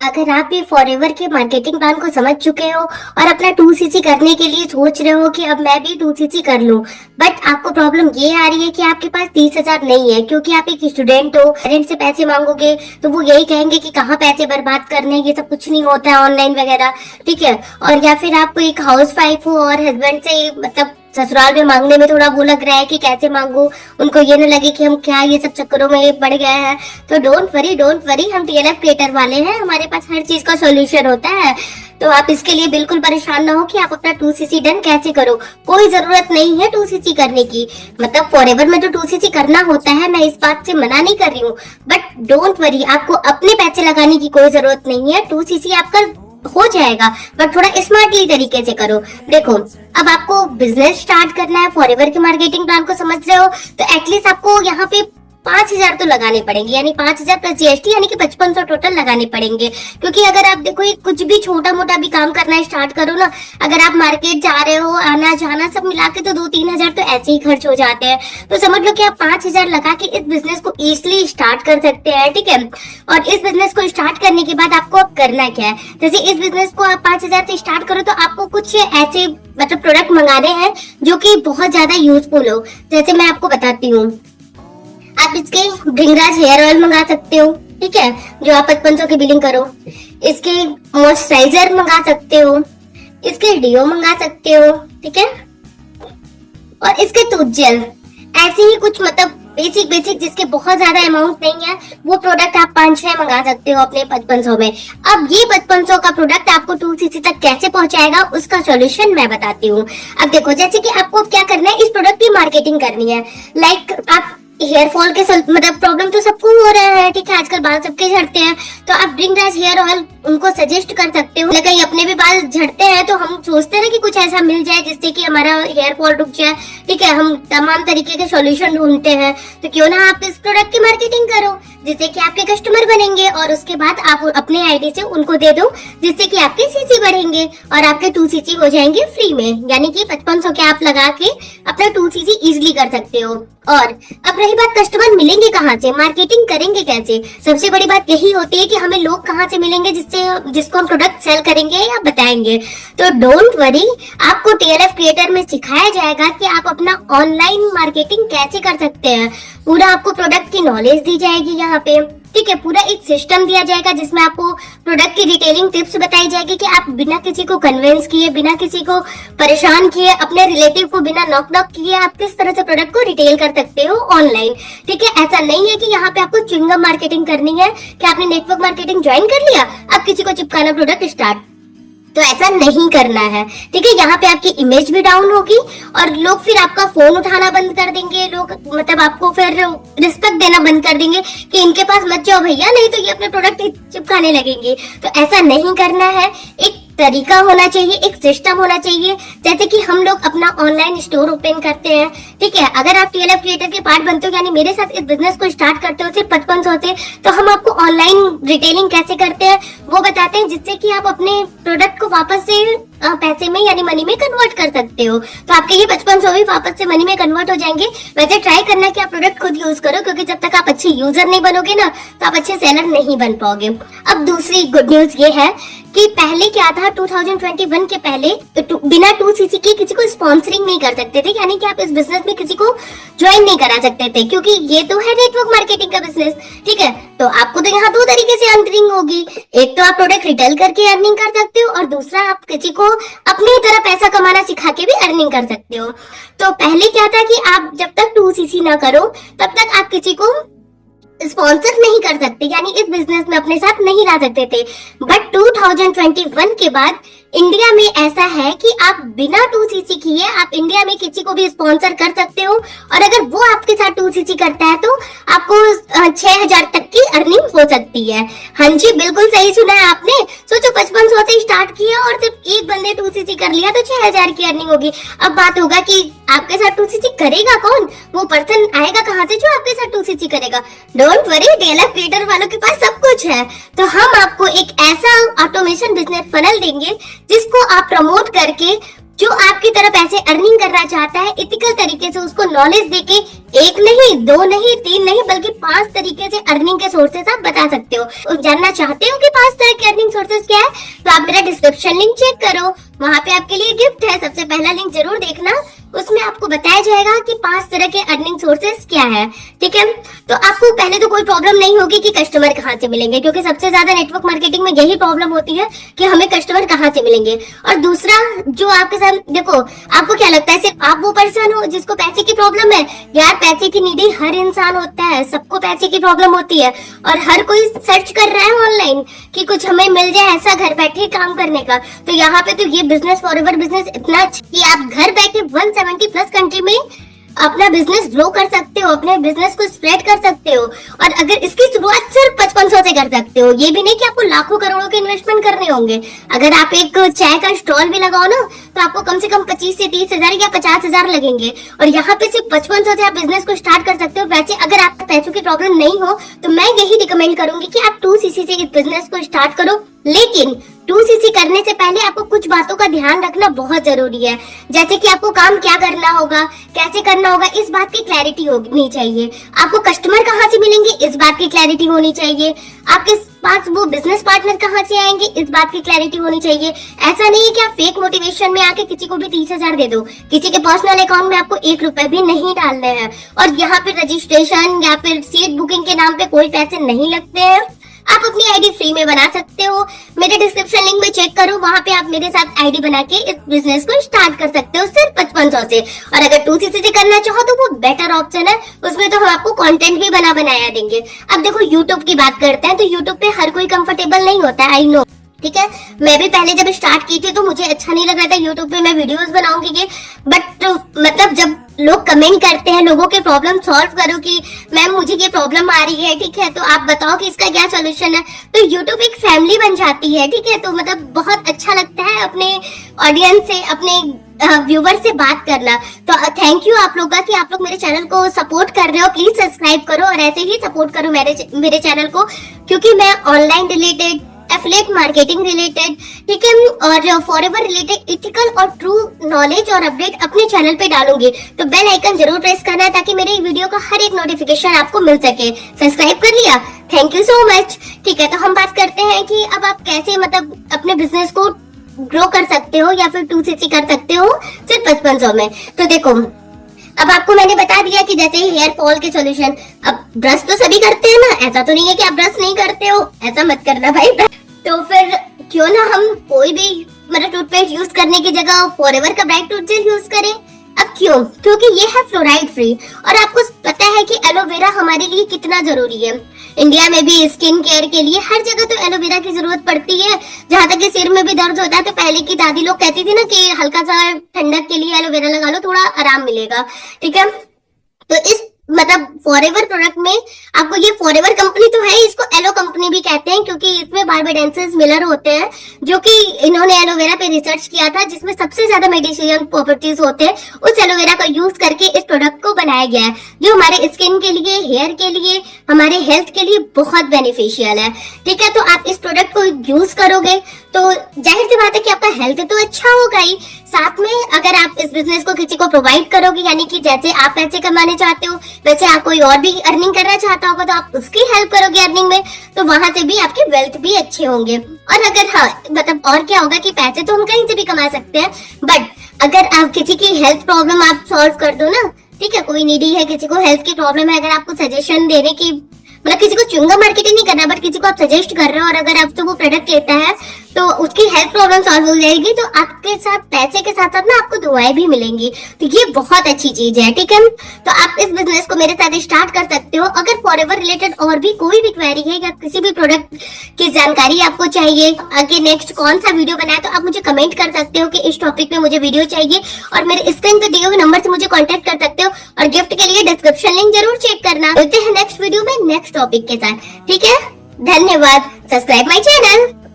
अगर आप ये फॉरएवर के मार्केटिंग प्लान को समझ चुके हो और अपना 2cc करने के लिए सोच रहे हो कि अब मैं भी 2cc कर लूं, बट आपको प्रॉब्लम ये आ रही है कि आपके पास 30,000 नहीं है, क्योंकि आप एक स्टूडेंट हो। पेरेंट्स से पैसे मांगोगे तो वो यही कहेंगे कि कहाँ पैसे बर्बाद करने, ये सब कुछ नहीं होता है ऑनलाइन वगैरह, ठीक है। और या फिर आप एक हाउस वाइफ हो और हस्बैंड से मतलब ससुराल में मांगने में थोड़ा वो लग रहा है कि कैसे मांगू, उनको ये न लगे कि हम क्या ये सब चक्करों में पड़ गए हैं। तो डोंट वरी, हम TLF क्रिएटर वाले हैं, हमारे पास हर चीज का सॉल्यूशन होता है। तो आप इसके लिए बिल्कुल परेशान ना हो कि आप अपना 2cc डन कैसे करो। कोई जरूरत नहीं है 2cc करने की, मतलब फॉरएवर में तो 2cc करना होता है, मैं इस बात से मना नहीं कर रही हूँ, बट डोंट वरी, आपको अपने पैसे लगाने की कोई जरूरत नहीं है। 2cc आपका हो जाएगा, बट थोड़ा स्मार्टली तरीके से करो। देखो, अब आपको बिजनेस स्टार्ट करना है, फॉरएवर के मार्केटिंग प्लान को समझ रहे हो, तो एटलीस्ट आपको यहाँ पे 5,000 तो लगाने पड़ेंगे, यानी 5,000 प्लस GST, यानी कि 5500 टोटल लगाने पड़ेंगे। क्योंकि अगर आप देखो ये कुछ भी छोटा मोटा भी काम करना स्टार्ट करो ना, अगर आप मार्केट जा रहे हो, आना जाना सब मिला के तो 2-3 हजार तो ऐसे ही खर्च हो जाते हैं। तो समझ लो कि आप 5,000 लगा के इस बिजनेस को इजिली स्टार्ट कर सकते हैं, ठीक है। और इस बिजनेस को स्टार्ट करने के बाद आपको अब करना क्या है, जैसे इस बिजनेस को आप 5,000 से स्टार्ट करो तो आपको कुछ ऐसे मतलब प्रोडक्ट मंगाने हैं जो कि बहुत ज्यादा यूजफुल हो। जैसे मैं आपको बताती हूँ, आप इसके भृंगराज हेयर ऑयल मंगा सकते हो, ठीक है, जो आप 5500 की बिलिंग करो। इसके मॉइस्चराइजर मंगा सकते हो, इसके डीओ मंगा सकते हो, ठीक है, और इसके टूथ जेल। ऐसे ही कुछ मतलब बेसिक जिसके बहुत ज्यादा अमाउंट नहीं है, वो प्रोडक्ट आप 5-6 मंगा सकते हो अपने 5500 में। अब ये 5500 का प्रोडक्ट आपको 2cc तक कैसे पहुंचाएगा, उसका सॉल्यूशन मैं बताती हूँ। अब देखो, जैसे कि आपको क्या करना है, इस प्रोडक्ट की मार्केटिंग करनी है। लाइक आप हेयर फॉल के मतलब प्रॉब्लम तो सबको हो रहा है, ठीक है, आजकल बाल सबके झड़ते हैं, तो आप भृंगराज हेयर ऑयल उनको सजेस्ट कर सकते हो। कहीं अपने भी बाल झड़ते हैं तो हम सोचते हैं ना कि कुछ ऐसा मिल जाए जिससे कि हमारा हेयर फॉल रुक जाए, ठीक है, हम तमाम तरीके के सॉल्यूशन ढूंढते हैं। तो क्यों ना आप इस प्रोडक्ट की मार्केटिंग करो, जिससे कि आपके कस्टमर बनेंगे और उसके बाद आप अपने आईडी से उनको दे दो, जिससे कि आपके सीसी बढ़ेंगे और आपके 2cc हो जाएंगे फ्री में, यानी कि 5500 के आप लगा के अपना 2cc इजिली कर सकते हो। और अब रही बात कस्टमर मिलेंगे कहाँ से, मार्केटिंग करेंगे कैसे, सबसे बड़ी बात यही होती है कि हमें लोग कहाँ से मिलेंगे जिसको हम प्रोडक्ट सेल करेंगे या बताएंगे। तो डोंट वरी, आपको TLF क्रिएटर में सिखाया जाएगा कि आप अपना ऑनलाइन मार्केटिंग कैसे कर सकते हैं। पूरा आपको प्रोडक्ट की नॉलेज दी जाएगी यहाँ पे, ठीक है, पूरा एक सिस्टम दिया जाएगा जिसमें आपको प्रोडक्ट की डिटेलिंग टिप्स बताई जाएगी कि आप बिना किसी को कन्विंस किए, बिना किसी को परेशान किए, अपने रिलेटिव को बिना नॉक किए आप किस तरह से प्रोडक्ट को रिटेल कर सकते हो ऑनलाइन, ठीक है। ऐसा नहीं है कि यहाँ पे आपको च्युइंगम मार्केटिंग करनी है कि आपने नेटवर्क मार्केटिंग ज्वाइन कर लिया, अब किसी को चिपकाना प्रोडक्ट स्टार्ट, तो ऐसा नहीं करना है, ठीक है। यहाँ पे आपकी इमेज भी डाउन होगी और लोग फिर आपका फोन उठाना बंद कर देंगे, लोग मतलब आपको फिर रिस्पेक्ट देना बंद कर देंगे कि इनके पास मत जाओ भैया, नहीं तो ये अपने प्रोडक्ट चिपकाने लगेंगे। तो ऐसा नहीं करना है, एक तरीका होना चाहिए, एक सिस्टम होना चाहिए। जैसे कि हम लोग अपना ऑनलाइन स्टोर ओपन करते हैं, ठीक है, अगर आप TLF क्रिएटर के पार्ट बनते हो, यानी मेरे साथ इस बिजनेस को स्टार्ट करते हो सिर्फ 5500 से, तो हम आपको ऑनलाइन रिटेलिंग कैसे करते हैं वो बताते हैं, जिससे कि आप अपने प्रोडक्ट को वापस से पैसे में यानी मनी में कन्वर्ट कर सकते हो। तो आपके ये 5500 भी वापस से मनी में कन्वर्ट हो जाएंगे। वैसे ट्राई करना कि आप प्रोडक्ट खुद यूज करो, क्योंकि जब तक आप अच्छे यूजर नहीं बनोगे ना, तो आप अच्छे सेलर नहीं बन पाओगे। अब दूसरी गुड न्यूज ये है कि पहले क्या था, 2021 के पहले बिना 2cc के किसी को स्पॉन्सरिंग नहीं कर सकते थे, यानी कि आप इस बिजनेस में किसी को ज्वाइन नहीं करा सकते थे, क्योंकि ये तो है नेटवर्क मार्केटिंग का बिजनेस, ठीक है। तो आपको तो यहाँ 2 तरीके से अर्निंग होगी, एक तो आप प्रोडक्ट रिटेल करके अर्निंग कर सकते हो और दूसरा आप किसी को अपनी तरह पैसा कमाना सिखा के भी अर्निंग कर सकते हो। तो पहले क्या था कि आप जब तक 2cc ना करो तब तक आप किसी को स्पॉन्सर नहीं कर सकते, यानी इस बिजनेस में अपने साथ नहीं ला सकते थे। बट 2021 के बाद इंडिया में ऐसा है कि आप बिना 2cc किए आप इंडिया में किसी को भी स्पॉन्सर कर सकते हो, और अगर वो आपके साथ 2cc करता है तो आपको 6,000 तक की अर्निंग हो सकती है। हाँ जी, बिल्कुल सही सुना है आपने। सोचो 5500 से स्टार्ट किया और सिर्फ एक बंदे 2cc कर लिया तो 6,000 की अर्निंग होगी। अब बात होगा कि आपके साथ 2cc करेगा कौन, वो पर्सन आएगा कहाँ से जो आपके साथ 2cc करेगा। डोंट वरी, TLF क्रिएटर वालों के पास सब कुछ है। तो हम आपको एक ऐसा ऑटोमेशन बिजनेस फनल देंगे जिसको आप प्रमोट करके जो आपकी तरह पैसे अर्निंग करना चाहता है, इथिकल तरीके से उसको नॉलेज देके एक नहीं, दो नहीं, तीन नहीं, बल्कि 5 तरीके से अर्निंग के सोर्सेस आप बता सकते हो। और जानना चाहते हो कि 5 तरह के अर्निंग सोर्सेस क्या है, तो आप मेरा डिस्क्रिप्शन लिंक चेक करो, वहां पे आपके लिए गिफ्ट है, सबसे पहला लिंक जरूर देखना, उसमें आपको बताया जाएगा कि 5 तरह के अर्निंग सोर्सेस क्या है। ठीक है, तो आपको पहले तो कोई प्रॉब्लम नहीं होगी कि कस्टमर कहाँ से मिलेंगे, क्योंकि सबसे ज्यादा नेटवर्क मार्केटिंग में यही प्रॉब्लम होती है कि हमें कस्टमर कहाँ से मिलेंगे। और दूसरा, जो आपके साथ देखो, आपको क्या लगता है सिर्फ आप वो पर्सन हो जिसको पैसे की प्रॉब्लम है? यार, पैसे की नीडी हर इंसान होता है, सबको पैसे की प्रॉब्लम होती है, और हर कोई सर्च कर रहा है ऑनलाइन कि कुछ हमें मिल जाए ऐसा घर बैठे काम करने का। तो यहाँ पे तो ये बिजनेस फॉरएवर बिजनेस इतना अच्छा कि आप घर बैठे 170 प्लस कंट्री में अपना बिजनेस ग्रो कर सकते हो, अपने बिजनेस को स्प्रेड कर सकते हो। और अगर इसकी शुरुआत सिर्फ 5500 से कर सकते हो, ये भी नहीं कि आपको लाखों करोड़ों के इन्वेस्टमेंट करने होंगे। अगर आप एक चाय का स्टॉल भी लगाओ ना, तो आपको कम से कम 25 से 30 हजार या 50 हजार लगेंगे, और यहाँ पे सिर्फ 5500 से आप बिजनेस को स्टार्ट कर सकते हो। वैसे अगर आपको पैसों की प्रॉब्लम नहीं हो तो मैं यही रिकमेंड करूंगी कि आप 2cc से इस बिजनेस को स्टार्ट करो। लेकिन 2cc करने से पहले आपको कुछ बातों का ध्यान रखना बहुत जरूरी है, जैसे कि आपको काम क्या करना होगा, कैसे करना होगा, इस बात की क्लैरिटी होनी चाहिए। आपको कस्टमर कहाँ से मिलेंगे, इस बात की क्लैरिटी होनी चाहिए। आपके पास वो बिजनेस पार्टनर कहाँ से आएंगे, इस बात की क्लैरिटी होनी चाहिए। ऐसा नहीं है कि आप फेक मोटिवेशन में आके किसी को भी 30,000 दे दो, किसी के पर्सनल अकाउंट में आपको 1 रुपए भी नहीं डालने हैं। और यहाँ पे रजिस्ट्रेशन या फिर सीट बुकिंग के नाम पे कोई पैसे नहीं लगते हैं। आप अपनी आईडी फ्री में बना सकते हो, मेरे डिस्क्रिप्शन लिंक में चेक करो, वहां पे आप मेरे साथ आईडी बना के इस बिजनेस को स्टार्ट कर सकते हो सिर्फ 5500 से। और अगर 2cc से करना चाहो तो वो बेटर ऑप्शन है, उसमें तो हम आपको कंटेंट भी बनाया देंगे। अब देखो, यूट्यूब की बात करते हैं तो यूट्यूब पे हर कोई कंफर्टेबल नहीं होता है, आई नो। ठीक है, मैं भी पहले जब स्टार्ट की थी तो मुझे अच्छा नहीं लग रहा था यूट्यूब पे मैं वीडियोस बनाऊंगी, बट मतलब जब लोग कमेंट करते हैं, लोगों के प्रॉब्लम सॉल्व करो कि मैम मुझे ये प्रॉब्लम आ रही है, ठीक है, तो आप बताओ कि इसका क्या सोल्यूशन है, तो यूट्यूब एक फैमिली बन जाती है। ठीक है, तो मतलब बहुत अच्छा लगता है अपने ऑडियंस से, अपने व्यूवर से बात करना। तो थैंक यू आप लोग का कि आप लोग मेरे चैनल को सपोर्ट कर रहे हो। प्लीज सब्सक्राइब करो और ऐसे ही सपोर्ट करो मेरे चैनल को, क्योंकि मैं online related, affiliate marketing related, ठीक है, और फॉरएवर रिलेटेड इथिकल और ट्रू नॉलेज और अपडेट अपने चैनल पे डालूंगी। तो बेल आइकन जरूर प्रेस करना है ताकि मेरे वीडियो का हर एक नोटिफिकेशन आपको मिल सके। सब्सक्राइब कर लिया, थैंक यू सो मच। ठीक है, तो हम बात करते हैं कि अब आप कैसे मतलब अपने बिजनेस को ग्रो कर सकते हो या फिर 2cc कर सकते हो सिर्फ 5500 में। तो देखो, अब आपको मैंने बता दिया कि जैसे ही हेयर फॉल के सॉल्यूशन, अब ब्रश तो सभी करते हैं ना, ऐसा तो नहीं है कि आप ब्रश नहीं करते हो, ऐसा मत करना भाई। तो फिर क्यों ना हम कोई भी मतलब टूथपेस्ट यूज करने की जगह फॉरएवर का ब्राइट टूथ जेल यूज करें। अब क्यों? क्योंकि ये है फ्लोराइड फ्री, और आपको पता है कि एलोवेरा हमारे लिए कितना जरूरी है। इंडिया में भी स्किन केयर के लिए हर जगह तो एलोवेरा की जरूरत पड़ती है। जहाँ तक कि सिर में भी दर्द होता है तो पहले की दादी लोग कहती थी ना कि हल्का सा ठंडक के लिए एलोवेरा लगा लो, थोड़ा आराम मिलेगा। ठीक है, तो इस मतलब फॉरएवर प्रोडक्ट में आपको, ये फॉरएवर कंपनी तो है, इसको एलो कंपनी भी कहते हैं, क्योंकि इसमें बारबेडेंसिस मिलर होते हैं, जो कि इन्होंने एलोवेरा पे रिसर्च किया था, जिसमें सबसे ज्यादा मेडिसिनल प्रॉपर्टीज होते हैं। उस एलोवेरा का यूज करके इस प्रोडक्ट को बनाया गया है, जो हमारे स्किन के लिए, हेयर के लिए, हमारे हेल्थ के लिए बहुत बेनिफिशियल है। ठीक है, तो आप इस प्रोडक्ट को यूज करोगे तो जाहिर सी बात है कि आपका हेल्थ तो अच्छा होगा ही, साथ में अगर आप इस बिजनेस को किसी को प्रोवाइड करोगे, यानी कि जैसे आप पैसे कमाने चाहते हो वैसे आप कोई और भी अर्निंग करना चाहता होगा, तो आप उसकी हेल्प करोगे अर्निंग में, तो वहां से भी आपके वेल्थ भी अच्छे होंगे। और अगर हाँ मतलब और क्या होगा कि पैसे तो हम कहीं से भी कमा सकते हैं, बट अगर आप किसी की हेल्थ प्रॉब्लम आप सॉल्व कर दो ना, ठीक है, कोई नीडी है, किसी को हेल्थ की प्रॉब्लम है, अगर आपको सजेशन देने की, मतलब किसी को चुंगा मार्केटिंग नहीं करना, बट किसी को आप सजेस्ट कर रहे हो, और अगर आपसे वो प्रोडक्ट लेता है तो उसकी हेल्थ प्रॉब्लम सॉल्व हो जाएगी, तो आपके साथ पैसे के साथ साथ ना आपको दुआएं भी मिलेंगी। तो ये बहुत अच्छी चीज है। ठीक है, तो आप इस बिजनेस को मेरे साथ स्टार्ट कर सकते हो। अगर फॉरएवर रिलेटेड और भी कोई भी क्वेरी है या किसी भी प्रोडक्ट की जानकारी आपको चाहिए, आगे नेक्स्ट कौन सा वीडियो बनाए, तो आप मुझे कमेंट कर सकते हो कि इस टॉपिक में मुझे वीडियो चाहिए, और मेरे स्क्रीन पे दिए हुए नंबर से मुझे कॉन्टेक्ट कर सकते हो। और गिफ्ट के लिए डिस्क्रिप्शन लिंक जरूर चेक करना। मिलते हैं नेक्स्ट वीडियो में नेक्स्ट टॉपिक के साथ। ठीक है, धन्यवाद। Subscribe my channel.